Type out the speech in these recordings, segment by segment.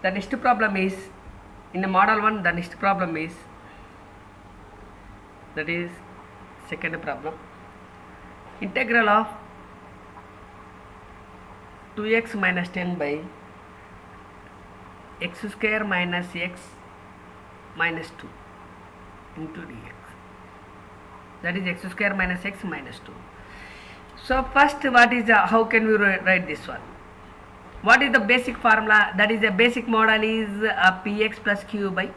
The next problem is, in the model 1, the next problem is, that is second problem, integral of 2x minus 10 by x square minus x minus 2 into dx, that is x square minus x minus 2. So first, what is how can we write this one? What is the basic formula? That is the basic model is px plus q by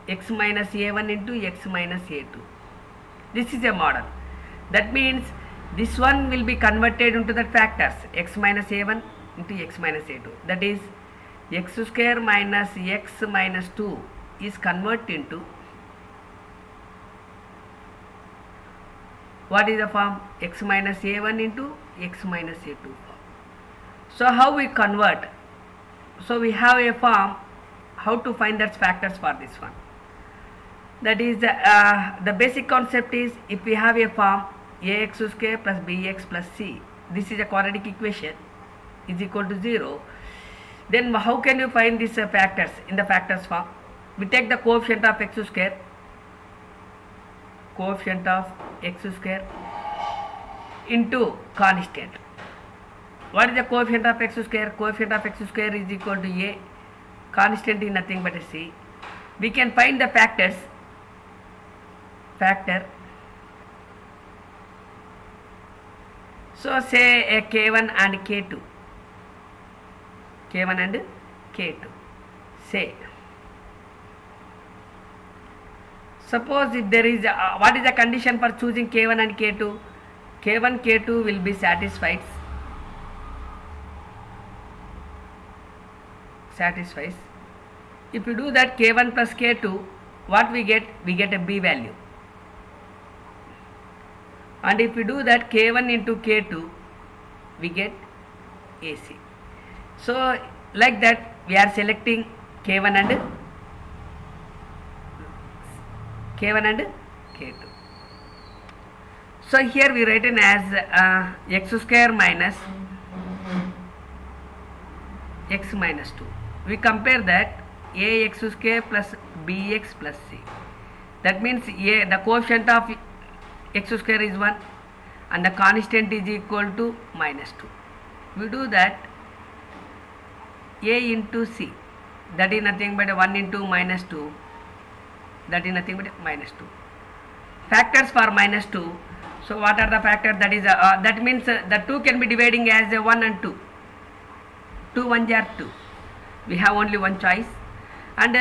x minus a1 into x minus a2. This is a model. That means this one will be converted into the factors x minus a1 into x minus a2. That is x square minus x minus 2 is converted into, what is the form? X minus a1 into x minus a2 form. So how we convert? So we have a form how to find that factors for this one. That is the basic concept is, if we have a form ax square plus bx plus c, this is a quadratic equation, is equal to 0, then how can you find these factors in the factors form? We take the coefficient of x square into constant. What is the coefficient of x square? Coefficient of x square is equal to a, constant is nothing but a c. We can find the factor so say a k1 and k2, say suppose if there is what is the condition for choosing k1 and k2? K1 k2 will be satisfies. If you do that k1 plus k2, what we get? We get a b value. And if we do that k1 into k2, we get ac. So like that we are selecting k1 and k2. So here we written as x square minus x minus 2. We compare that ax square plus bx plus c. That means the coefficient of x square is 1 and the constant is equal to minus 2. We do that a into c, that is nothing but 1 into minus 2, that is nothing but minus 2. Factors for minus 2. So what are the factors? That is that means the 2 can be dividing as 1 and 2. 2 1 are 2. We have only one choice. And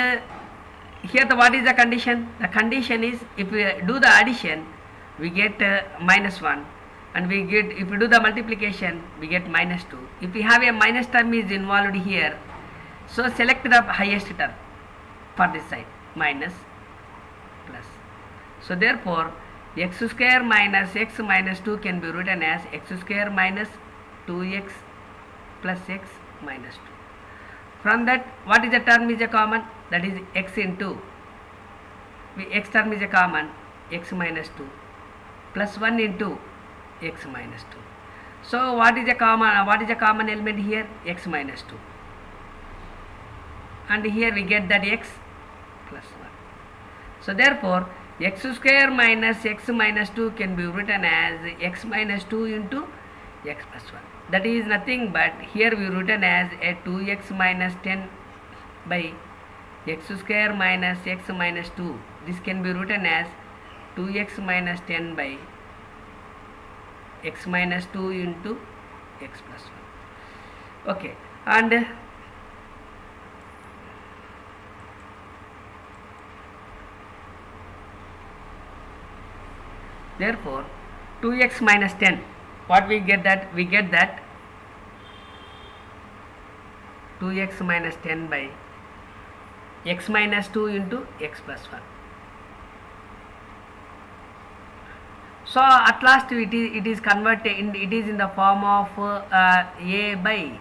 here what is the condition? The condition is, if we do the addition, we get minus 1, and we get, if we do the multiplication, we get minus 2. If we have a minus term is involved here, so select the highest term for this side, minus plus. So therefore x square minus x minus 2 can be written as x square minus 2x plus x minus 2. From that, what is the term is a common? That is x into, x term is a common, x minus 2 plus 1 into x minus 2. So what is a common element here? X minus 2. And here we get that x plus 1. So therefore x square minus x minus 2 can be written as x minus 2 into x plus 1. That is nothing but, here we written as a 2x minus 10 by x square minus x minus 2. This can be written as 2x minus 10 by x minus 2 into x plus 1. Okay, and therefore 2x minus 10, what we get? That we get that 2x minus 10 by x minus 2 into x plus 1. So at last it is converted in, it is in the form of a by,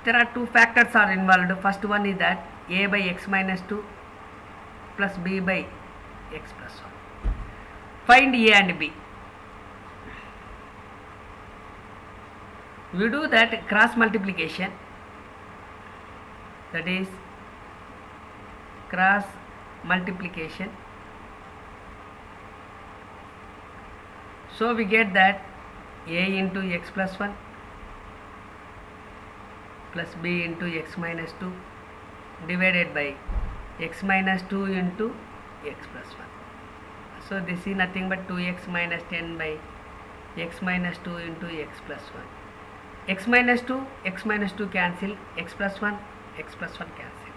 there are two factors are involved. First one is that a by x minus 2 plus b by x plus 1. Find a and b. We do that cross multiplication, that is cross multiplication. So we get that a into x plus 1 plus b into x minus 2 divided by x minus 2 into x plus 1. So this is nothing but 2x minus 10 by x minus 2 into x plus 1. X minus 2 cancel, x plus 1 cancel.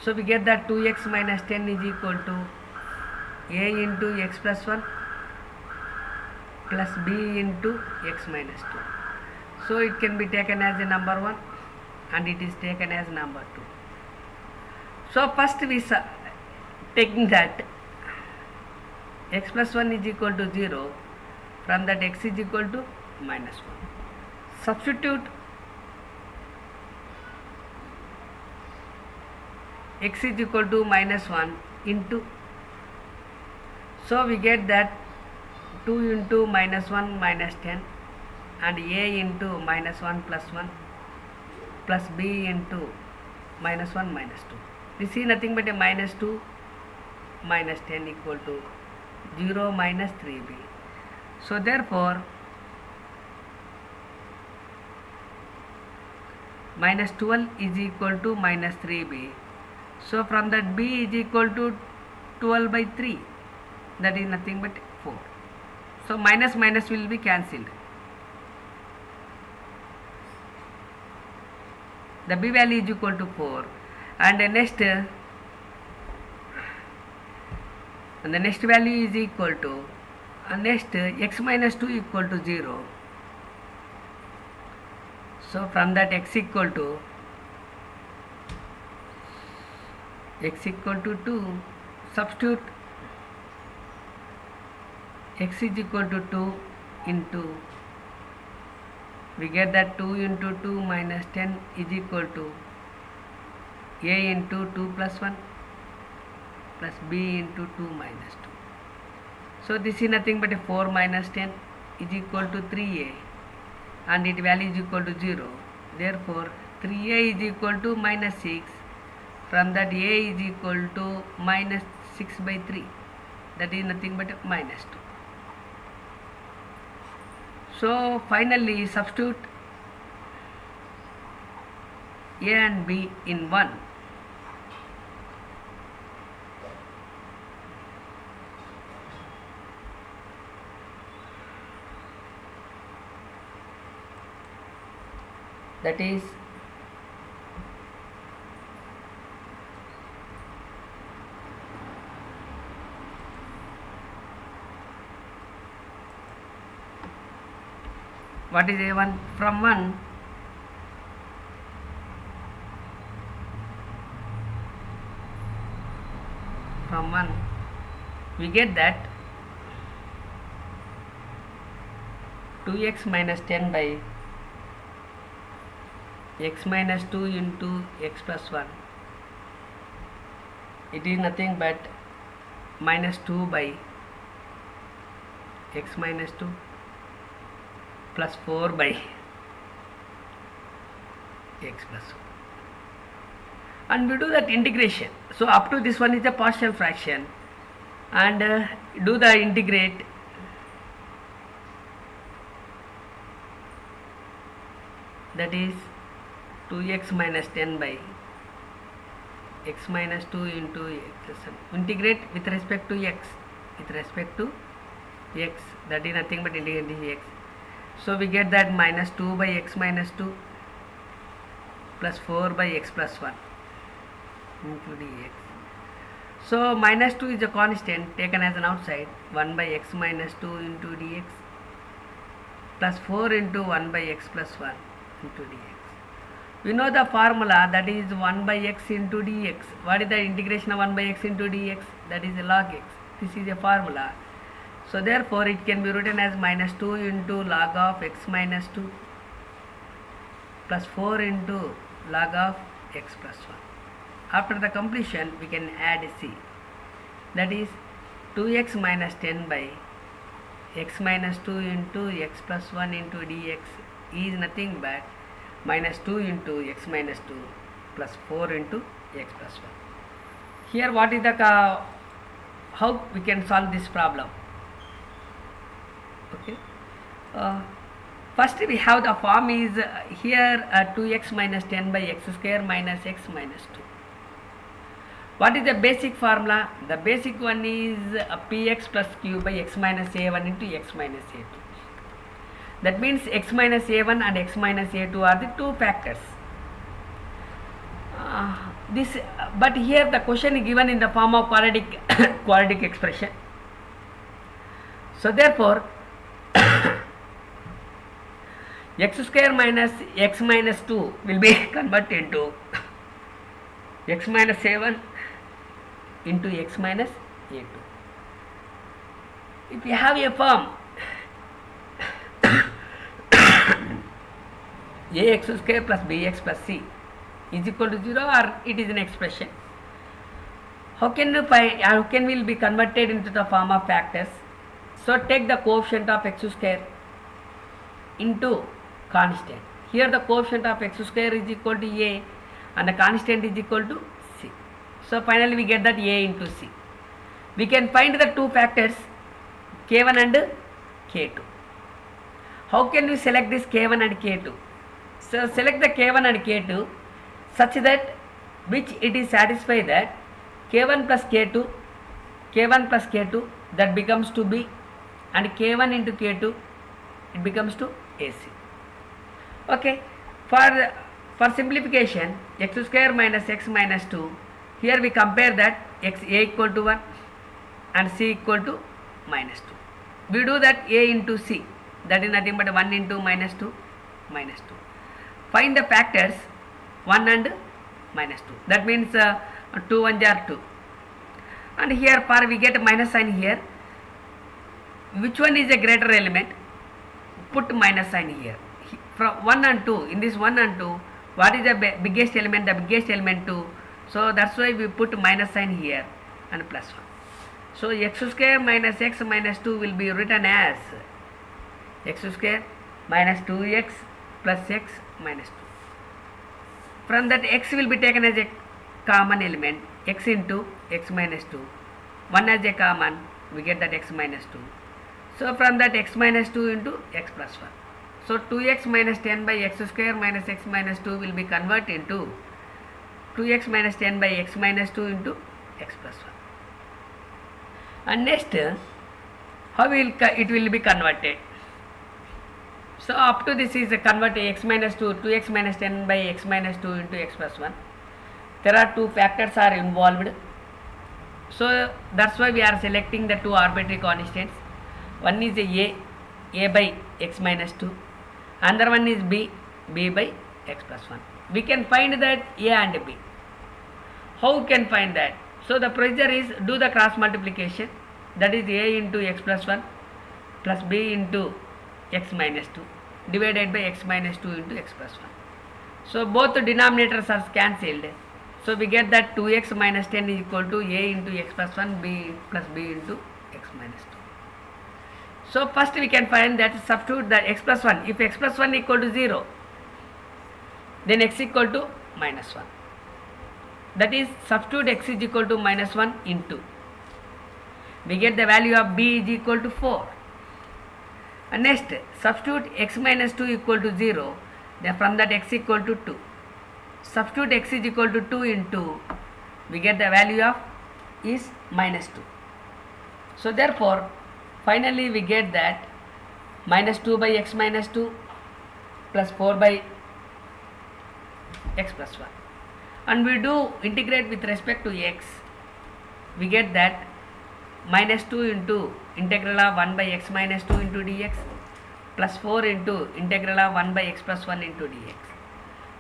So we get that 2x minus 10 is equal to a into x plus 1 plus b into x minus 2. So it can be taken as a number 1 and it is taken as number 2. So first we taking that x plus 1 is equal to 0, from that x is equal to minus 1. Substitute x is equal to minus 1 into, so we get that 2 into minus 1 minus 10 and a into minus 1 plus 1 plus b into minus 1 minus 2. This is nothing but a minus 2 minus 10 equal to 0 minus 3b. So therefore minus 12 is equal to minus 3b. So from that b is equal to 12 by 3, that is nothing but 4. So minus minus will be cancelled. The b value is equal to 4, and the next value is equal to x minus 2 equal to 0. So from that x equal to 2, substitute x is equal to 2 into, we get that 2 into 2 minus 10 is equal to a into 2 plus 1 plus b into 2 minus 2. So this is nothing but a 4 minus 10 is equal to 3a, and its value is equal to 0. Therefore 3a is equal to minus 6. From that a is equal to minus 6 by 3, that is nothing but minus 2. So finally substitute a and b in 1. That is what is a1 from 1 we get that 2x minus 10 by x minus 2 into x plus 1, it is nothing but minus 2 by x minus 2 plus 4 by x plus 1, and we do that integration. So up to this one is a partial fraction, and do the integrate. That is 2x minus 10 by x minus 2 into x plus 1. Integrate with respect to x, that is nothing but integrating x. So we get that minus 2 by x minus 2 plus 4 by x plus 1 into dx. So minus 2 is a constant taken as an outside, 1 by x minus 2 into dx plus 4 into 1 by x plus 1 into dx. We know the formula, that is 1 by x into dx. What is the integration of 1 by x into dx? That is a log x. This is a formula. So therefore it can be written as minus 2 into log of x minus 2 plus 4 into log of x plus 1. After the completion we can add c, that is 2x minus 10 by x minus 2 into x plus 1 into dx is nothing but minus 2 into x minus 2 plus 4 into x plus 1. Here what is the how we can solve this problem? Okay. First we have the form is here 2x minus 10 by x square minus x minus 2. What is the basic formula? The basic one is px plus q by x minus a1 into x minus a2. That means x minus a1 and x minus a2 are the two factors. But here the question is given in the form of quadratic expression. So therefore x square minus x minus 2 will be converted into x minus a1 into x minus a2. If you have a form ax square plus bx plus c is equal to 0, or it is an expression, how can will be converted into the form of factors? So take the coefficient of x square into constant. Here the coefficient of x square is equal to a and the constant is equal to c. So finally we get that a into c. We can find the two factors k1 and k2. How can we select this k1 and k2? So select the k1 and k2 such that which it is satisfied that k1 plus k2 that becomes to b, and k1 into k2 it becomes to ac. Okay, for simplification, x square minus x minus 2, here we compare that x a equal to 1 and c equal to minus 2. We do that a into c, that is nothing but 1 into minus 2 minus 2. Find the factors 1 and minus 2. That means 2 1 are 2. And here for we get minus sign here. Which one is a greater element? Put minus sign here. From 1 and 2, in this 1 and 2, what is the biggest element? The biggest element 2. So that's why we put minus sign here and plus 1. So x square minus x minus 2 will be written as x square minus 2x plus x minus 2. From that x will be taken as a common element, x into x minus 2. 1 as a common, we get that x minus 2. So from that x minus 2 into x plus 1. So 2x minus 10 by x square minus x minus 2 will be converted into 2x minus 10 by x minus 2 into x plus 1. And next, how it will be converted? So up to this is converted x minus 2, 2x minus 10 by x minus 2 into x plus 1. There are two factors are involved. So that's why we are selecting the two arbitrary constants. One is a by x minus 2. Another one is b by x plus 1. We can find that a and b. How we can find that? So the procedure is do the cross multiplication, that is a into x plus 1 plus b into x minus 2 divided by x minus 2 into x plus 1. So both the denominators are cancelled. So we get that 2x minus 10 is equal to a into x plus 1 b plus b into x minus 2. So first we can find that substitute that x plus 1. If x plus 1 equal to 0, then x equal to minus 1. That is substitute x is equal to minus 1 into. We get the value of b is equal to 4. And next substitute x minus 2 equal to 0. Then from that x equal to 2. Substitute x is equal to 2 into. We get the value of is minus 2. So therefore finally we get that minus 2 by x minus 2 plus 4 by x plus 1. And we do integrate with respect to x. We get that minus 2 into integral of 1 by x minus 2 into dx plus 4 into integral of 1 by x plus 1 into dx.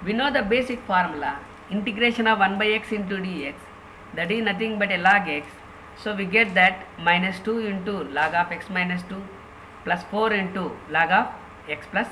We know the basic formula, integration of 1 by x into dx, that is nothing but a log x. So we get that minus 2 into log of x minus 2 plus 4 into log of x plus